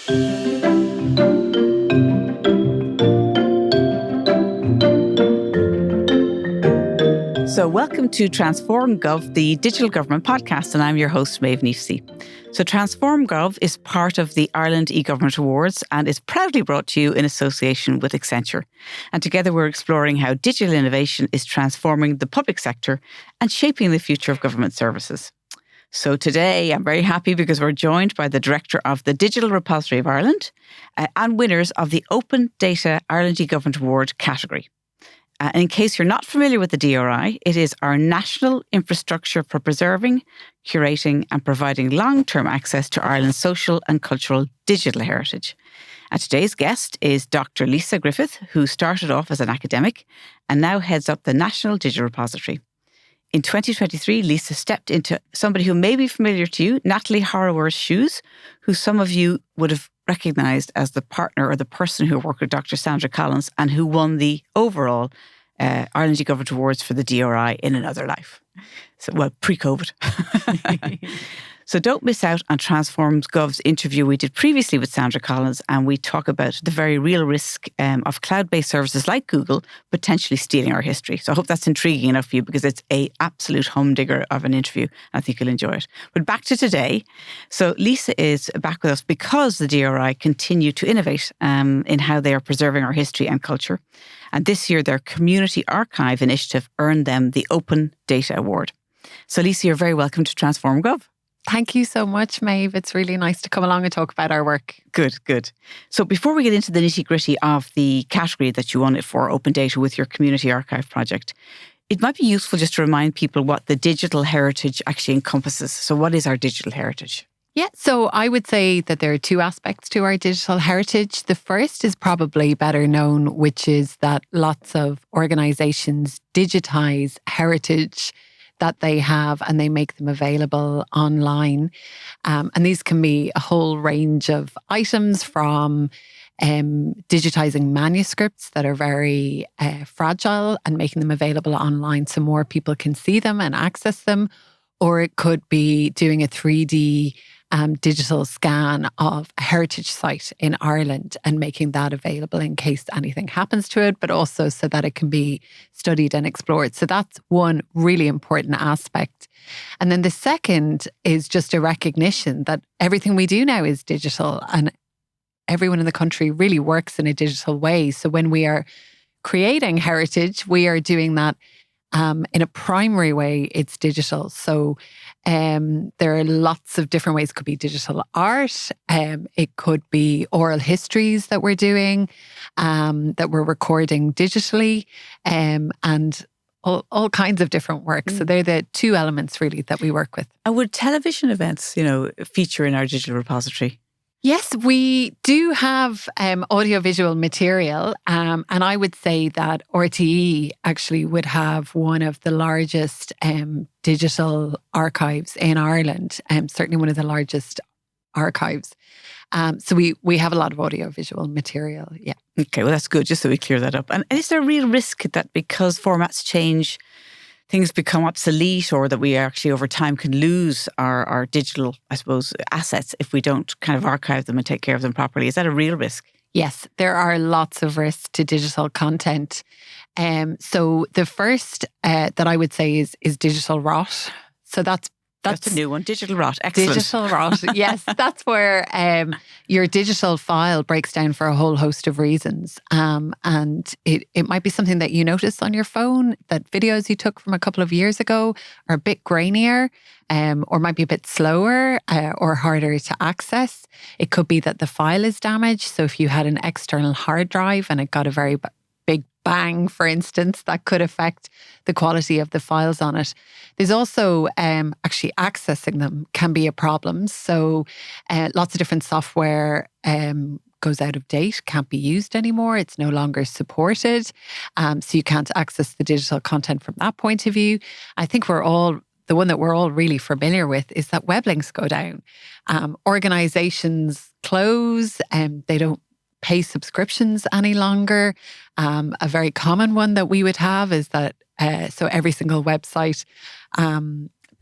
So welcome to Transform Gov, the Digital Government Podcast, and I'm your host, Maeve Neefsey. So Transform Gov is part of the Ireland eGovernment Awards and is proudly brought to you in association with Accenture. And together we're exploring how digital innovation is transforming the public sector and shaping the future of government services. So today I'm very happy because we're joined by the Director of the Digital Repository of Ireland and winners of the Open Data Ireland eGovernment Award category. And in case you're not familiar with the DRI, it is our national infrastructure for preserving, curating and providing long-term access to Ireland's social and cultural digital heritage. And today's guest is Dr. Lisa Griffith, who started off as an academic and now heads up the National Digital Repository. In 2023, Lisa stepped into somebody who may be familiar to you, Natalie Horrower's shoes, who some of you would have recognised as the partner or the person who worked with Dr. Sandra Collins and who won the overall Ireland eGovernment Awards for the DRI in another life. So, well, pre-COVID. So don't miss out on Transform Gov's interview we did previously with Sandra Collins, and we talk about the very real risk of cloud-based services like Google potentially stealing our history. So I hope that's intriguing enough for you because it's an absolute humdinger of an interview. I think you'll enjoy it. But back to today. So Lisa is back with us because the DRI continue to innovate in how they are preserving our history and culture. And this year, their Community Archive initiative earned them the Open Data Award. So Lisa, you're very welcome to Transform Gov. Thank you so much, Maeve. It's really nice to come along and talk about our work. Good. So before we get into the nitty-gritty of the category that you won it for, Open Data, with your Community Archive project, it might be useful just to remind people what the digital heritage actually encompasses. So what is our digital heritage? Yeah, so I would say that there are two aspects to our digital heritage. The first is probably better known, which is that lots of organisations digitise heritage that they have and they make them available online. And these can be a whole range of items from digitising manuscripts that are very fragile and making them available online so more people can see them and access them. Or it could be doing a 3D digital scan of a heritage site in Ireland and making that available in case anything happens to it, but also so that it can be studied and explored. So that's one really important aspect. And then the second is just a recognition that everything we do now is digital and everyone in the country really works in a digital way. So when we are creating heritage, we are doing that in a primary way, it's digital. So there are lots of different ways. It could be digital art. It could be oral histories that we're doing, that we're recording digitally, and all kinds of different work. So they're the two elements really that we work with. And would television events, feature in our digital repository? Yes, we do have audiovisual material, and I would say that RTE actually would have one of the largest digital archives in Ireland, certainly one of the largest archives. So we have a lot of audiovisual material, yeah. Okay, well that's good, just so we clear that up. And is there a real risk that because formats change, things become obsolete, or that we actually over time can lose our digital, I suppose, assets if we don't kind of archive them and take care of them properly? Is that a real risk? Yes, there are lots of risks to digital content. So the first that I would say is digital rot. So that's a new one, digital rot. Excellent. Digital rot, yes. That's where your digital file breaks down for a whole host of reasons. And it might be something that you notice on your phone, that videos you took from a couple of years ago are a bit grainier, or might be a bit slower or harder to access. It could be that the file is damaged. So if you had an external hard drive and it got a very big bang, for instance, that could affect the quality of the files on it. There's also actually accessing them can be a problem. So lots of different software goes out of date, can't be used anymore. It's no longer supported. So you can't access the digital content from that point of view. I think the one that we're all really familiar with is that web links go down. Organizations close and they don't pay subscriptions any longer. A very common one that we would have is that so every single website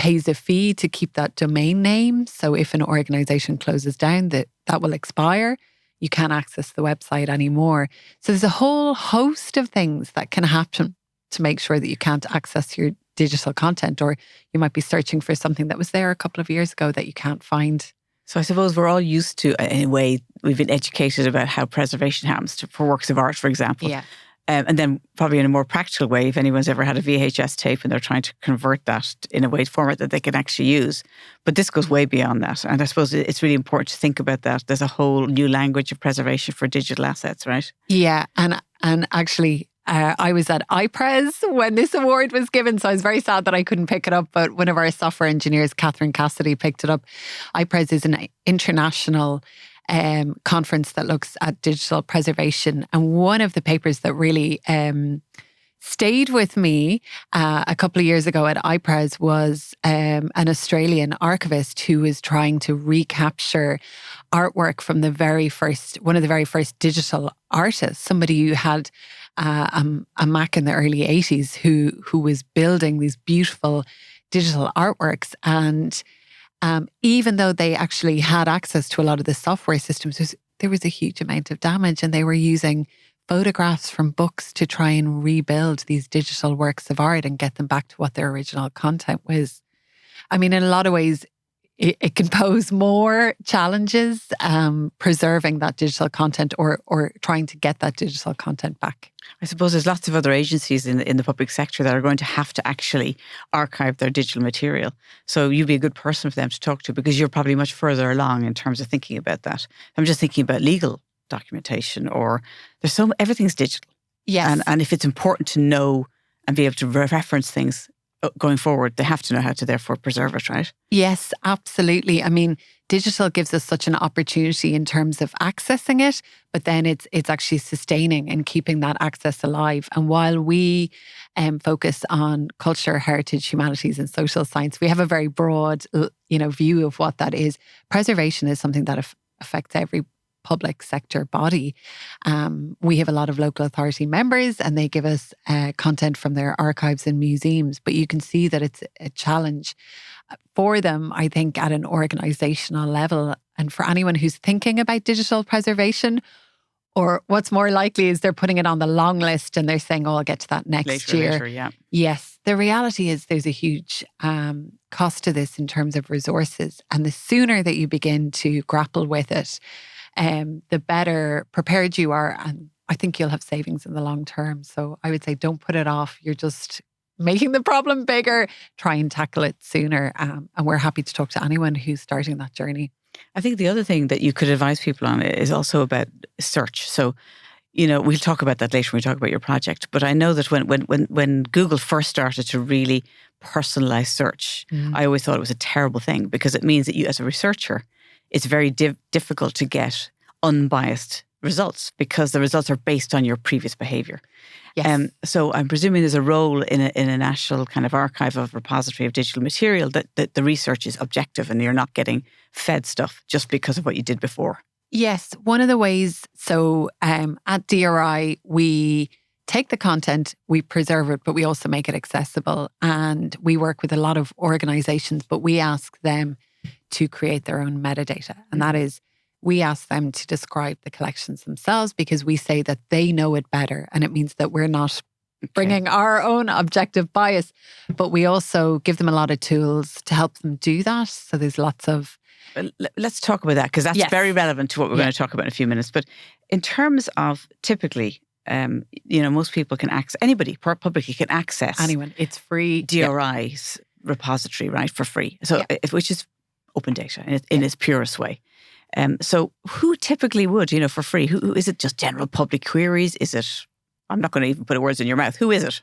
pays a fee to keep that domain name. So if an organization closes down, that will expire. You can't access the website anymore. So there's a whole host of things that can happen to make sure that you can't access your digital content, or you might be searching for something that was there a couple of years ago that you can't find. So I suppose we're all used to, in a way, we've been educated about how preservation happens for works of art, for example. Yeah. And then probably in a more practical way, if anyone's ever had a VHS tape and they're trying to convert that in a way format that they can actually use. But this goes way beyond that. And I suppose it's really important to think about that. There's a whole new language of preservation for digital assets, right? Yeah. And actually, I was at iPres when this award was given, so I was very sad that I couldn't pick it up. But one of our software engineers, Catherine Cassidy, picked it up. iPres is an international conference that looks at digital preservation. And one of the papers that really stayed with me a couple of years ago at iPres was an Australian archivist who was trying to recapture artwork from one of the very first digital artists, somebody who had a Mac in the early 80s who was building these beautiful digital artworks. And even though they actually had access to a lot of the software systems, there was a huge amount of damage, and they were using photographs from books to try and rebuild these digital works of art and get them back to what their original content was. I mean, in a lot of ways, it can pose more challenges preserving that digital content or trying to get that digital content back. I suppose there's lots of other agencies in the public sector that are going to have to actually archive their digital material. So you'd be a good person for them to talk to, because you're probably much further along in terms of thinking about that. I'm just thinking about legal documentation, or everything's digital. Yes. And if it's important to know and be able to reference things going forward, they have to know how to therefore preserve it, right? Yes, absolutely. I mean, digital gives us such an opportunity in terms of accessing it, but then it's actually sustaining and keeping that access alive. And while we focus on culture, heritage, humanities, and social science, we have a very broad, view of what that is. Preservation is something that affects every public sector body. We have a lot of local authority members, and they give us content from their archives and museums. But you can see that it's a challenge for them, I think, at an organisational level. And for anyone who's thinking about digital preservation, or what's more likely is they're putting it on the long list and they're saying, oh, I'll get to that next year. Later, yeah. Yes. The reality is there's a huge cost to this in terms of resources. And the sooner that you begin to grapple with it, the better prepared you are. And I think you'll have savings in the long term. So I would say don't put it off. You're just making the problem bigger. Try and tackle it sooner. And we're happy to talk to anyone who's starting that journey. I think the other thing that you could advise people on is also about search. So, we'll talk about that later when we talk about your project. But I know that when Google first started to really personalize search, I always thought it was a terrible thing, because it means that you, as a researcher, it's very difficult to get unbiased results, because the results are based on your previous behaviour. Yes. So I'm presuming there's a role in a national kind of archive of repository of digital material that the research is objective and you're not getting fed stuff just because of what you did before. Yes. One of the ways, so at DRI, we take the content, we preserve it, but we also make it accessible. And we work with a lot of organisations, but we ask them to create their own metadata. And that is, we ask them to describe the collections themselves, because we say that they know it better. And it means that we're not bringing our own objective bias, but we also give them a lot of tools to help them do that. So there's lots of... Let's talk about that, because that's very relevant to what we're going to talk about in a few minutes. But in terms of typically, most people can access, anybody publicly can access... Anyone. It's free. DRI's repository, right, for free. So which is open data in its purest way. So who typically would, for free? Who is it? Just general public queries? Is it, I'm not going to even put words in your mouth. Who is it?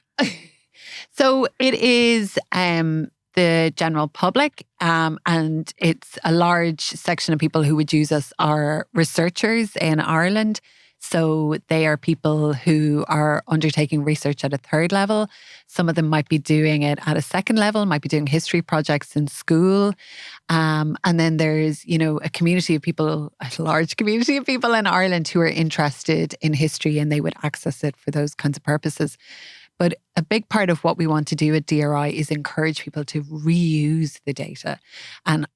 So it is the general public, and it's a large section of people who would use us are researchers in Ireland. So they are people who are undertaking research at a third level. Some of them might be doing it at a second level, might be doing history projects in school. And then there's, a community of people, a large community of people in Ireland who are interested in history, and they would access it for those kinds of purposes. But a big part of what we want to do at DRI is encourage people to reuse the data. And,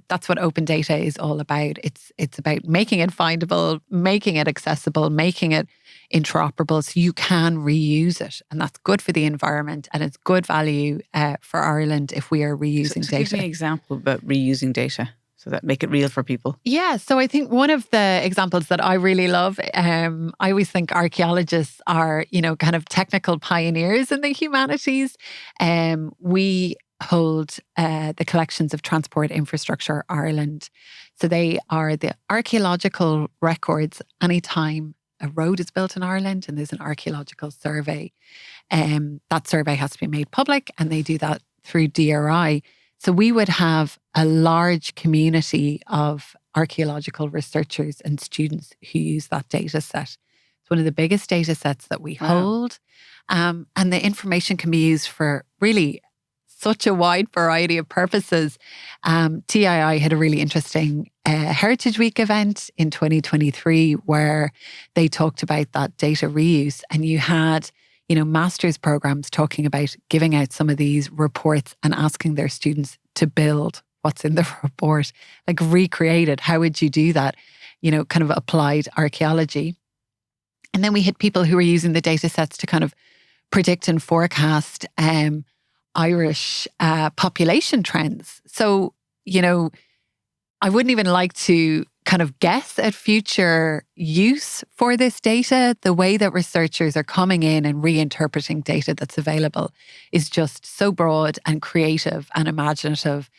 that's what open data is all about. It's about making it findable, making it accessible, making it interoperable so you can reuse it. And that's good for the environment and it's good value for Ireland if we are reusing data. Give me an example about reusing data so that make it real for people. Yeah, so I think one of the examples that I really love, I always think archaeologists are, kind of technical pioneers in the humanities. We hold the collections of Transport Infrastructure Ireland. So they are the archaeological records anytime a road is built in Ireland and there's an archaeological survey. That survey has to be made public and they do that through DRI. So we would have a large community of archaeological researchers and students who use that data set. It's one of the biggest data sets that we hold. And the information can be used for really such a wide variety of purposes. TII had a really interesting Heritage Week event in 2023 where they talked about that data reuse. And you had master's programs talking about giving out some of these reports and asking their students to build what's in the report, like recreate it. How would you do that? Kind of applied archaeology. And then we had people who were using the data sets to kind of predict and forecast Irish population trends. So, I wouldn't even like to kind of guess at future use for this data. The way that researchers are coming in and reinterpreting data that's available is just so broad and creative and imaginative.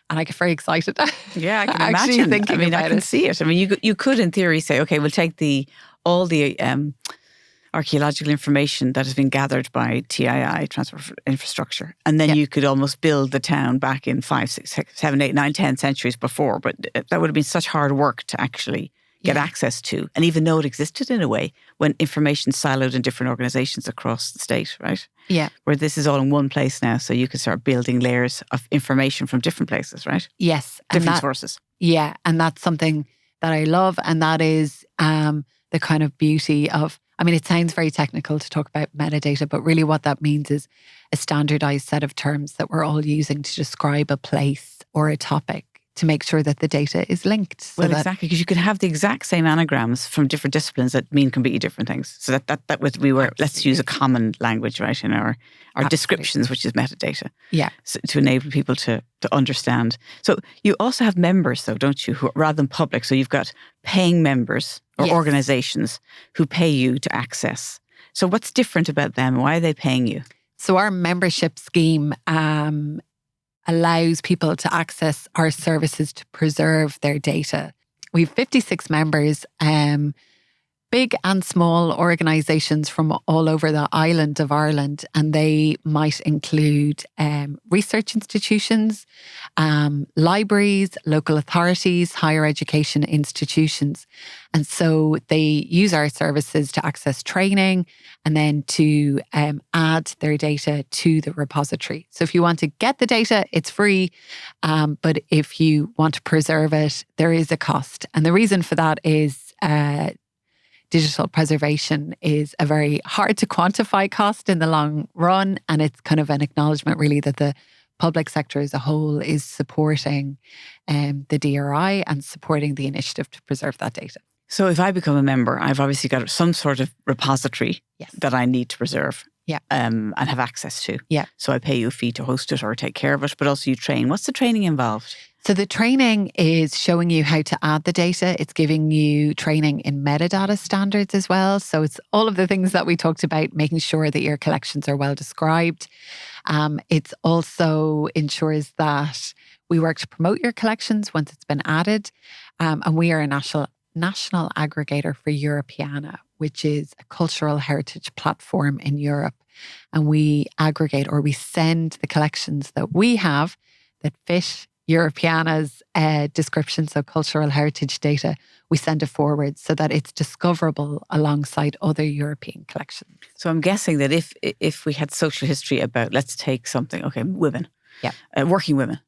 And I get very excited. Yeah, I can imagine. I can see it. I mean, you could in theory say, okay, we'll take all the archaeological information that has been gathered by TII, Transport Infrastructure, and then you could almost build the town back in 5, 6, 7, 8, 9, 10 centuries before. But that would have been such hard work to actually get access to and even know it existed in a way when information's siloed in different organizations across the state, right? Yeah. Where this is all in one place now, so you can start building layers of information from different places, right? Yes. Different sources. Yeah, and that's something that I love, and that is the kind of beauty of, it sounds very technical to talk about metadata, but really what that means is a standardized set of terms that we're all using to describe a place or a topic to make sure that the data is linked. So exactly, because you could have the exact same anagrams from different disciplines that mean completely different things. So that was, let's use a common language, right, in our descriptions, which is metadata. Yeah. So, to enable people to understand. So you also have members, though, don't you, who, rather than public. So you've got paying members or organizations who pay you to access. So what's different about them? Why are they paying you? So our membership scheme allows people to access our services to preserve their data. We have 56 members, big and small organisations from all over the island of Ireland, and they might include research institutions, libraries, local authorities, higher education institutions. And so they use our services to access training and then to add their data to the repository. So if you want to get the data, it's free. But if you want to preserve it, there is a cost. And the reason for that is digital preservation is a very hard to quantify cost in the long run. And it's kind of an acknowledgement really that the public sector as a whole is supporting the DRI and supporting the initiative to preserve that data. So if I become a member, I've obviously got some sort of repository that I need to preserve and have access to. Yeah. So I pay you a fee to host it or take care of it, but also you train. What's the training involved? So the training is showing you how to add the data. It's giving you training in metadata standards as well. So it's all of the things that we talked about, making sure that your collections are well described. It also ensures that we work to promote your collections once it's been added. And we are a national aggregator for Europeana, which is a cultural heritage platform in Europe. And we aggregate, or we send the collections that we have that fit Europeana's description, so cultural heritage data, we send it forward so that it's discoverable alongside other European collections. So I'm guessing that if we had social history about, let's take something, women, working women,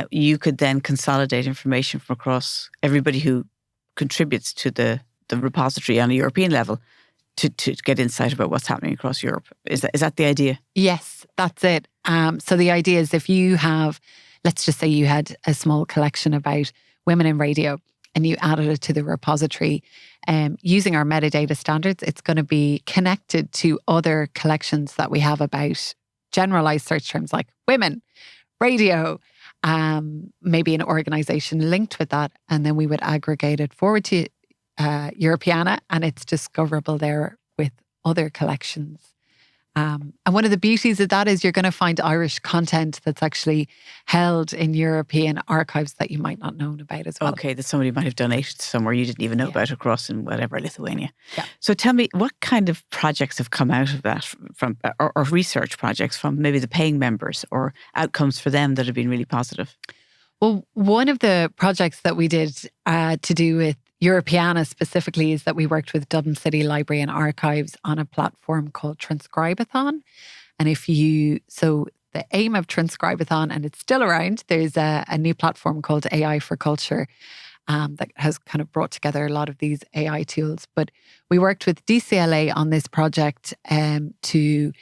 you could then consolidate information from across everybody who contributes to the repository on a European level to get insight about what's happening across Europe. Is that the idea? Yes, that's it. So the idea is if you have, let's just say you had a small collection about women in radio and you added it to the repository, using our metadata standards, it's going to be connected to other collections that we have about generalized search terms like women, radio, maybe an organization linked with that. And then we would aggregate it forward to Europeana, and it's discoverable there with other collections. And one of the beauties of that is you're going to find Irish content that's actually held in European archives that you might not know about as well. Okay, that somebody might have donated somewhere you didn't even know about across in whatever, Lithuania. Yeah. So tell me, what kind of projects have come out of that from, or research projects from maybe the paying members or outcomes for them that have been really positive? Well, one of the projects that we did to do with Europeana specifically is that we worked with Dublin City Library and Archives on a platform called Transcribathon. And so the aim of Transcribathon, and it's still around, there's a new platform called AI for Culture that has kind of brought together a lot of these AI tools. But we worked with DCLA on this project to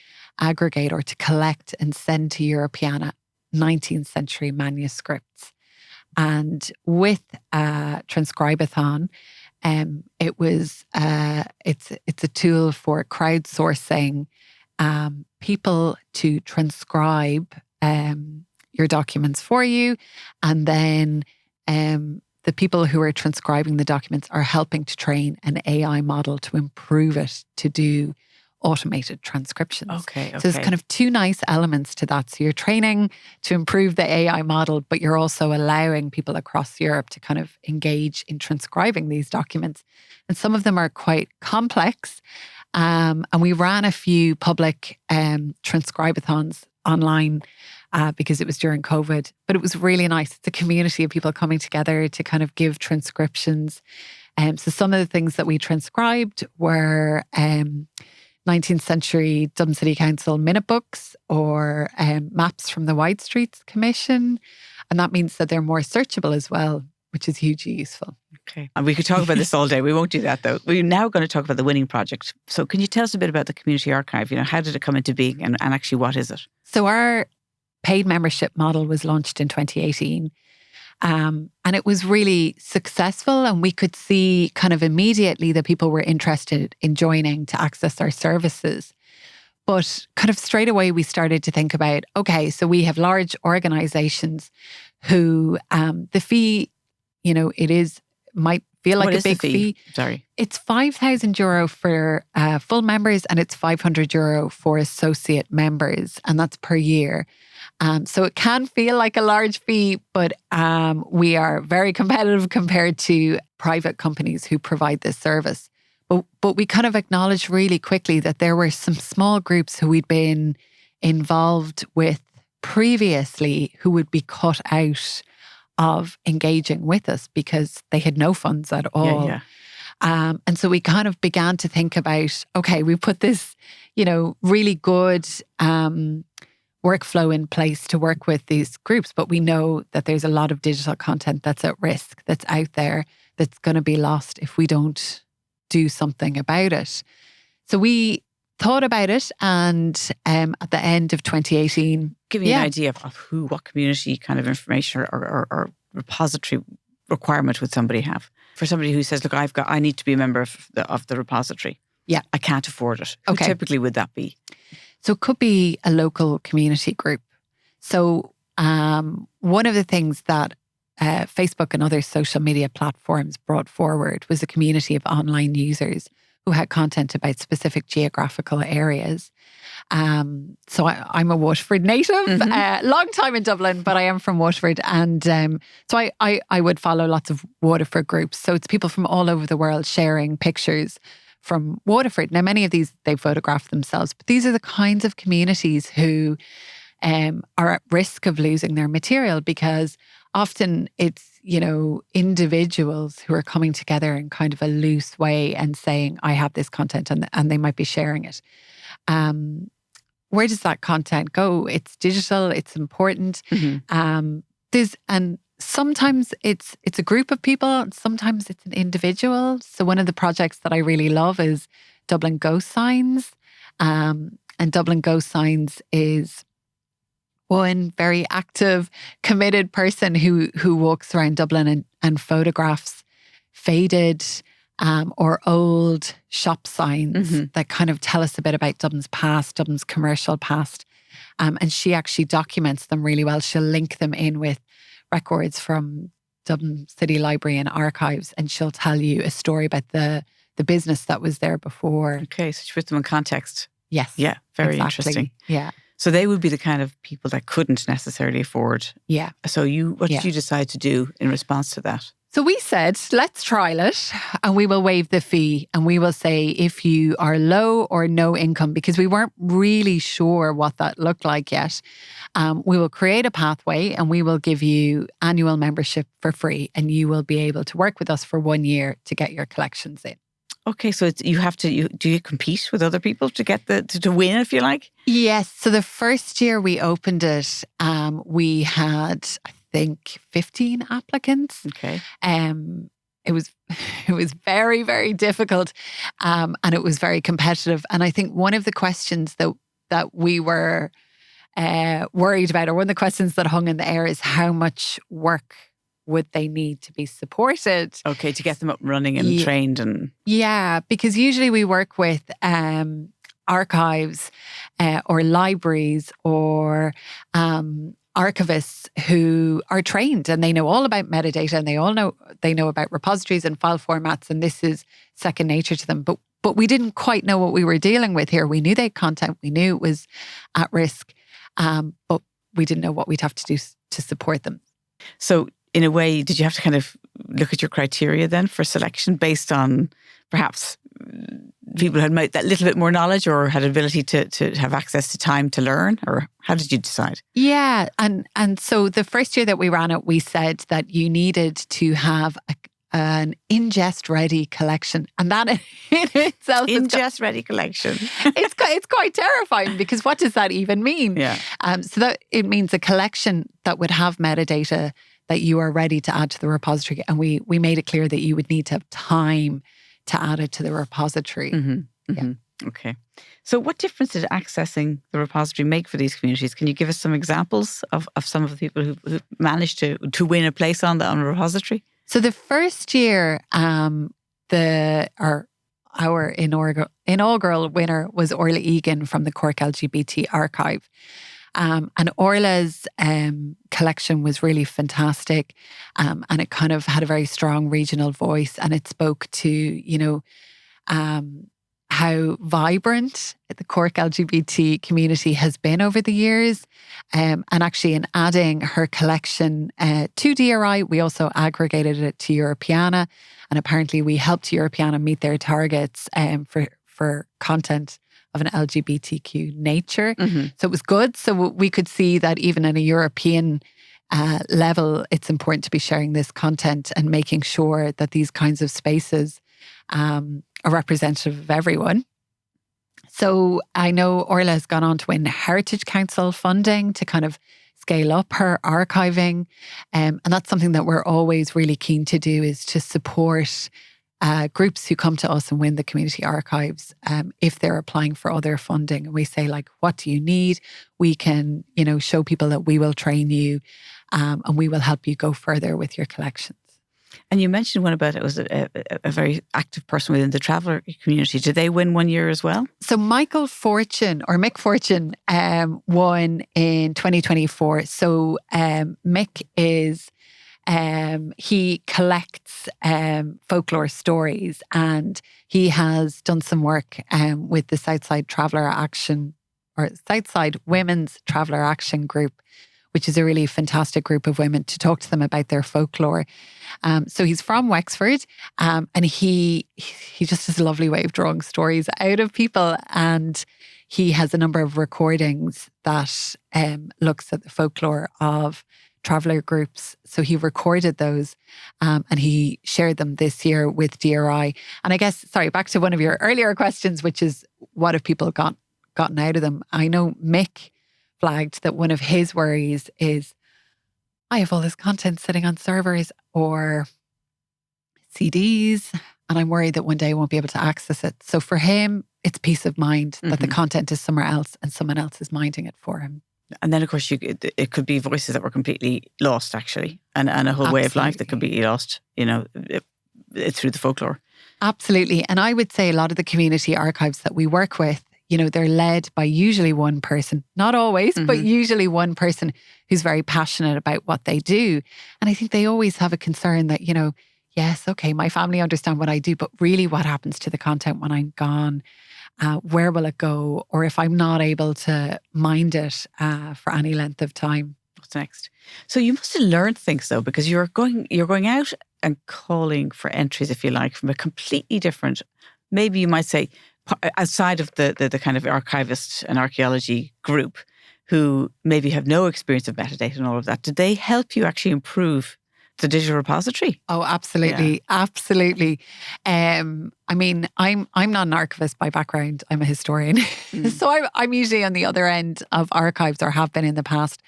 aggregate or to collect and send to Europeana 19th century manuscripts. And with Transcribathon, it's a tool for crowdsourcing people to transcribe your documents for you, and then the people who are transcribing the documents are helping to train an AI model to improve it to do automated transcriptions. Okay. So there's kind of two nice elements to that. So you're training to improve the AI model, but you're also allowing people across Europe to kind of engage in transcribing these documents. And some of them are quite complex. And we ran a few public transcribathons online because it was during COVID. But it was really nice. It's a community of people coming together to kind of give transcriptions. So some of the things that we transcribed were 19th century Dublin City Council minute books or maps from the Wide Streets Commission. And that means that they're more searchable as well, which is hugely useful. Okay. And we could talk about this all day. We won't do that though. We're now going to talk about the winning project. So can you tell us a bit about the community archive? How did it come into being and actually what is it? So our paid membership model was launched in 2018. And it was really successful, and we could see kind of immediately that people were interested in joining to access our services. But kind of straight away, we started to think about, okay, so we have large organizations who the fee, might feel like a big fee. Sorry. It's €5,000 for full members, and it's €500 for associate members, and that's per year. So it can feel like a large fee, but we are very competitive compared to private companies who provide this service. But we kind of acknowledged really quickly that there were some small groups who we'd been involved with previously who would be cut out of engaging with us because they had no funds at all. Yeah. And so we kind of began to think about, okay, we put this, really good workflow in place to work with these groups, but we know that there's a lot of digital content that's at risk, that's out there, that's going to be lost if we don't do something about it. So we thought about it, and at the end of 2018... Give me an idea of what community kind of information or repository requirement would somebody have? For somebody who says, look, I need to be a member of the repository. Yeah. I can't afford it. Who typically would that be? So it could be a local community group. So one of the things that Facebook and other social media platforms brought forward was a community of online users who had content about specific geographical areas. So I'm a Waterford native, long time in Dublin, but I am from Waterford. And so I would follow lots of Waterford groups. So it's people from all over the world sharing pictures from Waterford. Now, many of these, they photograph themselves, but these are the kinds of communities who are at risk of losing their material, because often it's, individuals who are coming together in kind of a loose way and saying, I have this content, and they might be sharing it. Where does that content go? It's digital, it's important. And sometimes it's a group of people, and sometimes it's an individual. So one of the projects that I really love is Dublin Ghost Signs. And Dublin Ghost Signs is one very active, committed person who walks around Dublin and photographs faded or old shop signs that kind of tell us a bit about Dublin's past, Dublin's commercial past. And she actually documents them really well. She'll link them in with records from Dublin City Library and Archives, and she'll tell you a story about the business that was there before. Okay, so she puts them in context. Yes. Yeah, very exactly. interesting. Yeah. So they would be the kind of people that couldn't necessarily afford. Yeah. So what did you decide to do in response to that? So we said, let's trial it and we will waive the fee and we will say if you are low or no income, because we weren't really sure what that looked like yet, we will create a pathway and we will give you annual membership for free and you will be able to work with us for 1 year to get your collections in. Okay, so you have to, do you compete with other people to get to win, if you like? Yes. So the first year we opened it, we had, I think, 15 applicants. Okay. It was very, very difficult, and it was very competitive. And I think one of the questions that we were worried about, or one of the questions that hung in the air, is how much work would they need to be supported? Okay, to get them up and running and trained and... Yeah, because usually we work with archives or libraries or archivists who are trained and they know all about metadata and they know about repositories and file formats, and this is second nature to them. But we didn't quite know what we were dealing with here. We knew they had content, we knew it was at risk, but we didn't know what we'd have to do to support them. So in a way, did you have to kind of look at your criteria then for selection based on perhaps people who had that little bit more knowledge or had ability to have access to time to learn? Or how did you decide? Yeah. And so the first year that we ran it, we said that you needed to have an ingest-ready collection. And that in itself ingest-ready collection. It's quite terrifying because what does that even mean? Yeah. So that it means a collection that would have metadata that you are ready to add to the repository. And we made it clear that you would need to have time to add it to the repository. Yeah. Okay. So what difference did accessing the repository make for these communities? Can you give us some examples of some of the people who managed to win a place on the repository? So the first year, our inaugural winner was Orla Egan from the Cork LGBT Archive. And Orla's collection was really fantastic, and it kind of had a very strong regional voice, and it spoke to, how vibrant the Cork LGBT community has been over the years. And actually in adding her collection to DRI, we also aggregated it to Europeana, and apparently we helped Europeana meet their targets for content of an LGBTQ nature. So it was good. So we could see that even at a European level, it's important to be sharing this content and making sure that these kinds of spaces are representative of everyone. So I know Orla has gone on to win Heritage Council funding to kind of scale up her archiving. And that's something that we're always really keen to do, is to support groups who come to us and win the community archives if they're applying for other funding. And we say, like, what do you need? We can, show people that we will train you and we will help you go further with your collections. And you mentioned one about it was a very active person within the traveller community. Did they win 1 year as well? So Mick Fortune won in 2024. So Mick is... he collects folklore stories, and he has done some work with the Southside Traveller Action, or Southside Women's Traveller Action Group, which is a really fantastic group of women, to talk to them about their folklore. So he's from Wexford, and he just has a lovely way of drawing stories out of people, and he has a number of recordings that looks at the folklore of traveller groups. So he recorded those and he shared them this year with DRI. And I guess, back to one of your earlier questions, which is what have people gotten out of them? I know Mick flagged that one of his worries is, I have all this content sitting on servers or CDs. and I'm worried that one day I won't be able to access it. So for him, it's peace of mind that the content is somewhere else and someone else is minding it for him. And then, of course, it could be voices that were completely lost, actually, and a whole way of life that could be lost, through the folklore. Absolutely. And I would say a lot of the community archives that we work with, they're led by usually one person, not always, but usually one person who's very passionate about what they do. And I think they always have a concern that, yes, okay, my family understand what I do, but really what happens to the content when I'm gone? Where will it go? Or if I'm not able to mind it for any length of time. What's next? So you must have learned things though, because you're going out and calling for entries, if you like, from a completely different, maybe you might say, outside of the kind of archivist and archaeology group who maybe have no experience of metadata and all of that. Did they help you actually improve the digital repository? Oh, absolutely. Yeah. Absolutely. I'm not an archivist by background. I'm a historian. So I'm usually on the other end of archives, or have been in the past.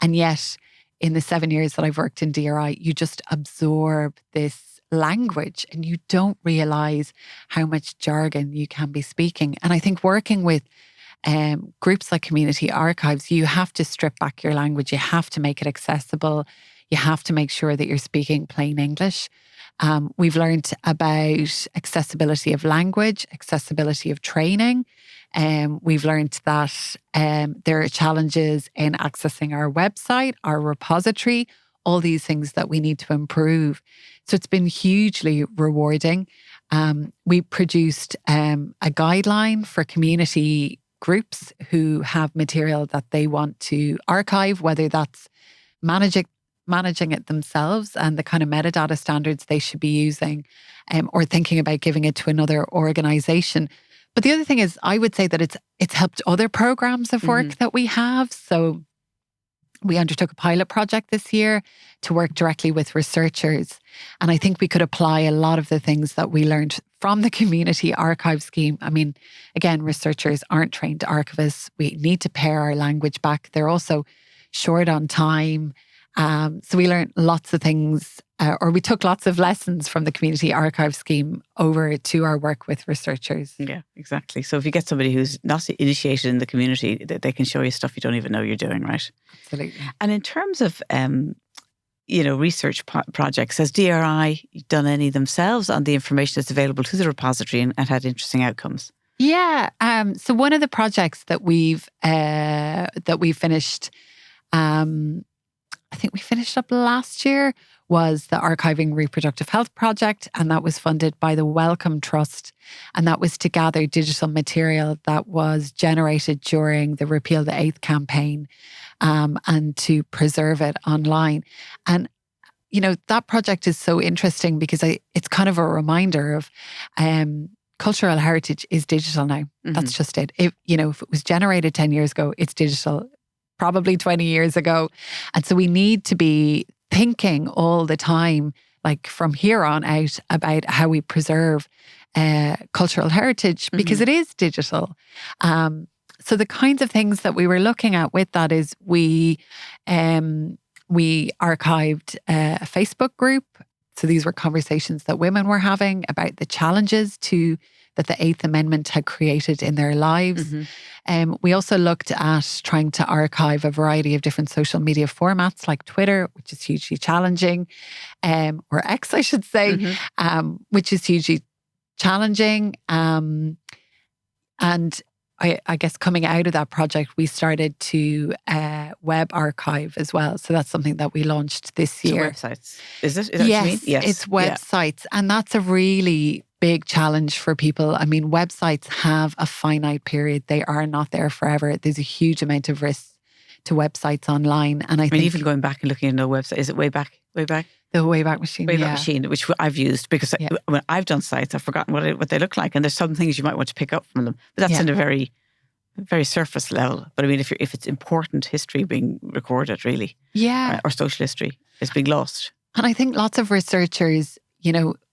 And yet, in the 7 years that I've worked in DRI, you just absorb this language and you don't realize how much jargon you can be speaking. And I think working with groups like community archives, you have to strip back your language. You have to make it accessible. You have to make sure that you're speaking plain English. We've learned about accessibility of language, accessibility of training. We've learned that there are challenges in accessing our website, our repository, all these things that we need to improve. So it's been hugely rewarding. We produced a guideline for community groups who have material that they want to archive, whether that's managing it themselves and the kind of metadata standards they should be using, or thinking about giving it to another organization. But the other thing is, I would say that it's helped other programs of work that we have. So we undertook a pilot project this year to work directly with researchers. And I think we could apply a lot of the things that we learned from the community archive scheme. I mean, again, researchers aren't trained archivists. We need to pare our language back. They're also short on time. So we learned lots of things, or we took lots of lessons from the community archive scheme over to our work with researchers. Yeah, exactly. So if you get somebody who's not initiated in the community, they can show you stuff you don't even know you're doing, right? Absolutely. And in terms of, research projects, has DRI done any themselves on the information that's available to the repository and had interesting outcomes? Yeah. So one of the projects that we finished, I think we finished up last year, was the Archiving Reproductive Health Project. And that was funded by the Wellcome Trust. And that was to gather digital material that was generated during the Repeal the 8th campaign, and to preserve it online. And, that project is so interesting because it's kind of a reminder of cultural heritage is digital now. That's just it. If it was generated 10 years ago, it's digital. Probably 20 years ago. And so we need to be thinking all the time, like from here on out, about how we preserve cultural heritage, because it is digital. So the kinds of things that we were looking at with that is we archived a Facebook group. So these were conversations that women were having about the challenges that the 8th Amendment had created in their lives. We also looked at trying to archive a variety of different social media formats like Twitter, which is hugely challenging, or X, I should say, which is hugely challenging. And I guess coming out of that project, we started to web archive as well. So that's something that we launched this year. So websites. Is that what you mean? Yes, it's websites. Yeah. And that's a really big challenge for people. I mean, websites have a finite period. They are not there forever. There's a huge amount of risk to websites online. And I think even going back and looking at a website, is it way back? The Wayback Machine. Wayback Machine, which I've used because when I've done sites, I've forgotten what they look like. And there's some things you might want to pick up from them. But that's in a very, very surface level. But I mean, if it's important history being recorded, really. Yeah. Or social history is being lost. And I think lots of researchers,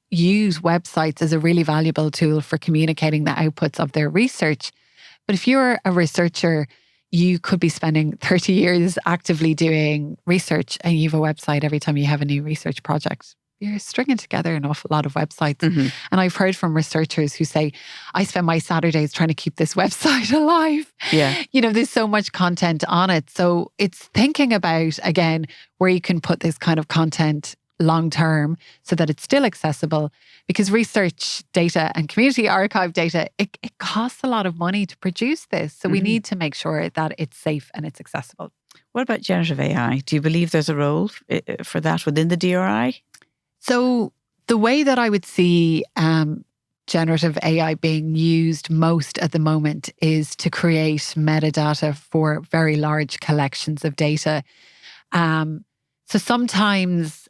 use websites as a really valuable tool for communicating the outputs of their research. But if you're a researcher, you could be spending 30 years actively doing research and you have a website every time you have a new research project. you're stringing together an awful lot of websites. Mm-hmm. And I've heard from researchers who say, I spend my Saturdays trying to keep this website alive. Yeah. There's so much content on it. So it's thinking about, again, where you can put this kind of content long term so that it's still accessible, because research data and community archive data, it costs a lot of money to produce this. So we need to make sure that it's safe and it's accessible. What about generative AI? Do you believe there's a role for that within the DRI? So the way that I would see generative AI being used most at the moment is to create metadata for very large collections of data. So sometimes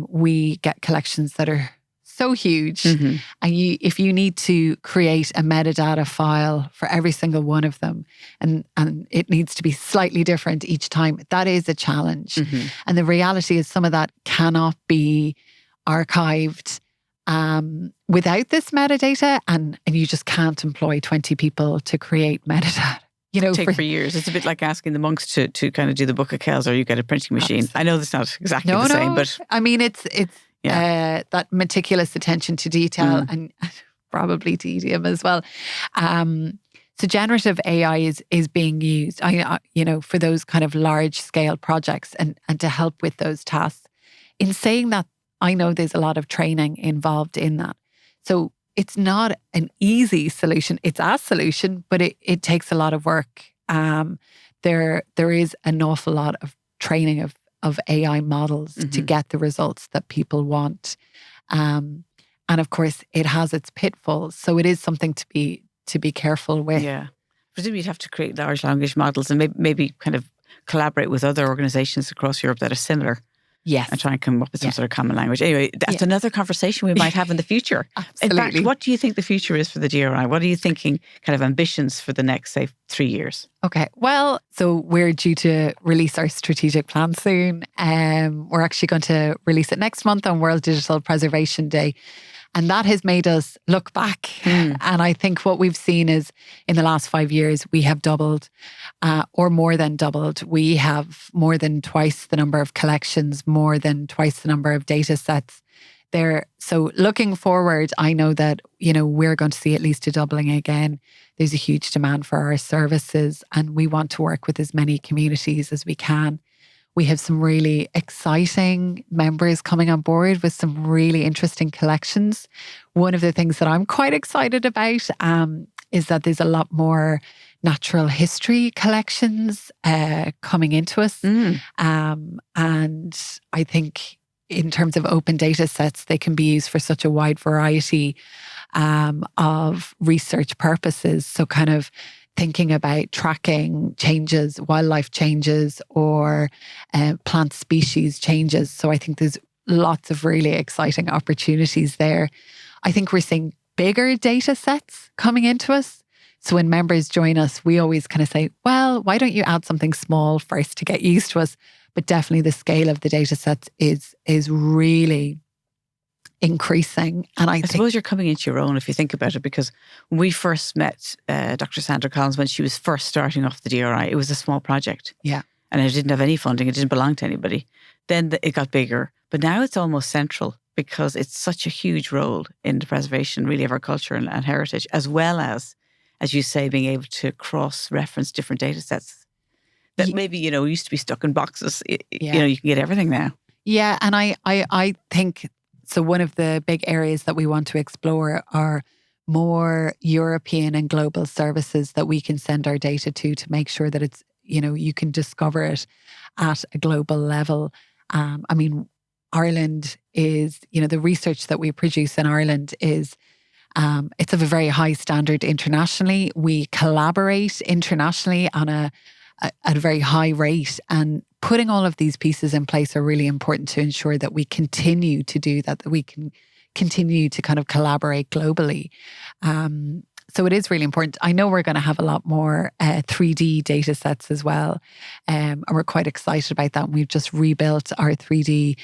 we get collections that are so huge, and if you need to create a metadata file for every single one of them, and it needs to be slightly different each time, that is a challenge. And the reality is some of that cannot be archived without this metadata, and you just can't employ 20 people to create metadata. Take for years. It's a bit like asking the monks to kind of do the Book of Kells, or you get a printing machine. I know that's not exactly the same, but I mean, it's that meticulous attention to detail and probably tedium as well. So generative AI is being used, for those kind of large scale projects and to help with those tasks. In saying that, I know there's a lot of training involved in that. So it's not an easy solution. It's a solution, but it takes a lot of work. There is an awful lot of training of AI models to get the results that people want. And of course, it has its pitfalls. So it is something to be careful with. Yeah. Presumably you'd have to create large language models and maybe kind of collaborate with other organizations across Europe that are similar. Yes. And try and come up with some sort of common language. Anyway, that's another conversation we might have in the future. Absolutely. In fact, what do you think the future is for the DRI? What are you thinking kind of ambitions for the next, say, 3 years? Okay. Well, so we're due to release our strategic plan soon. We're actually going to release it next month on World Digital Preservation Day. And that has made us look back. And I think what we've seen is in the last 5 years, we have doubled or more than doubled. We have more than twice the number of collections, more than twice the number of data sets there. So looking forward, I know that, we're going to see at least a doubling again. There's a huge demand for our services, and we want to work with as many communities as we can. We have some really exciting members coming on board with some really interesting collections. One of the things that I'm quite excited about is that there's a lot more natural history collections coming into us. And I think in terms of open data sets, they can be used for such a wide variety of research purposes. So kind of thinking about tracking changes, wildlife changes, or plant species changes. So I think there's lots of really exciting opportunities there. I think we're seeing bigger data sets coming into us. So when members join us, we always kind of say, well, why don't you add something small first to get used to us? But definitely the scale of the data sets is really increasing. And I suppose you're coming into your own if you think about it, because when we first met Dr. Sandra Collins, when she was first starting off the DRI, it was a small project. Yeah. And it didn't have any funding. It didn't belong to anybody. Then it got bigger. But now it's almost central because it's such a huge role in the preservation, really, of our culture and heritage, as well as you say, being able to cross-reference different data sets that maybe, used to be stuck in boxes. You can get everything now. Yeah. And I think... So one of the big areas that we want to explore are more European and global services that we can send our data to make sure that it's, you can discover it at a global level. I mean, Ireland is, the research that we produce in Ireland is, it's of a very high standard internationally. We collaborate internationally at a very high rate, and putting all of these pieces in place are really important to ensure that we continue to do that we can continue to kind of collaborate globally. So it is really important. I know we're going to have a lot more 3D data sets as well. And we're quite excited about that. We've just rebuilt our 3D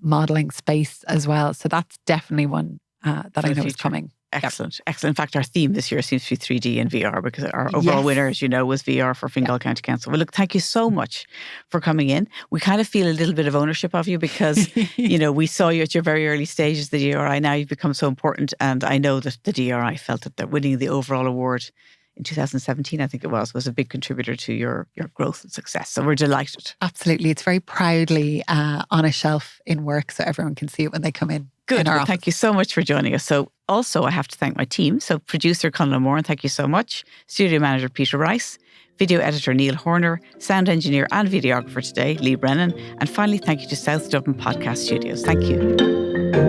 modelling space as well. So that's definitely one that I know is coming. Excellent. Excellent. In fact, our theme this year seems to be 3D and VR because our overall winner, as you know, was VR for Fingal County Council. Well, look, thank you so much for coming in. We kind of feel a little bit of ownership of you because, we saw you at your very early stages of the DRI. Now you've become so important. And I know that the DRI felt that winning the overall award in 2017, I think it was a big contributor to your growth and success. So we're delighted. Absolutely. It's very proudly on a shelf in work so everyone can see it when they come in. Good. Well, thank you so much for joining us. So also I have to thank my team. So producer Conal Moore, and thank you so much. Studio manager Peter Rice. Video editor Neil Horner. Sound engineer and videographer today, Lee Brennan. And finally, thank you to South Dublin Podcast Studios. Thank you.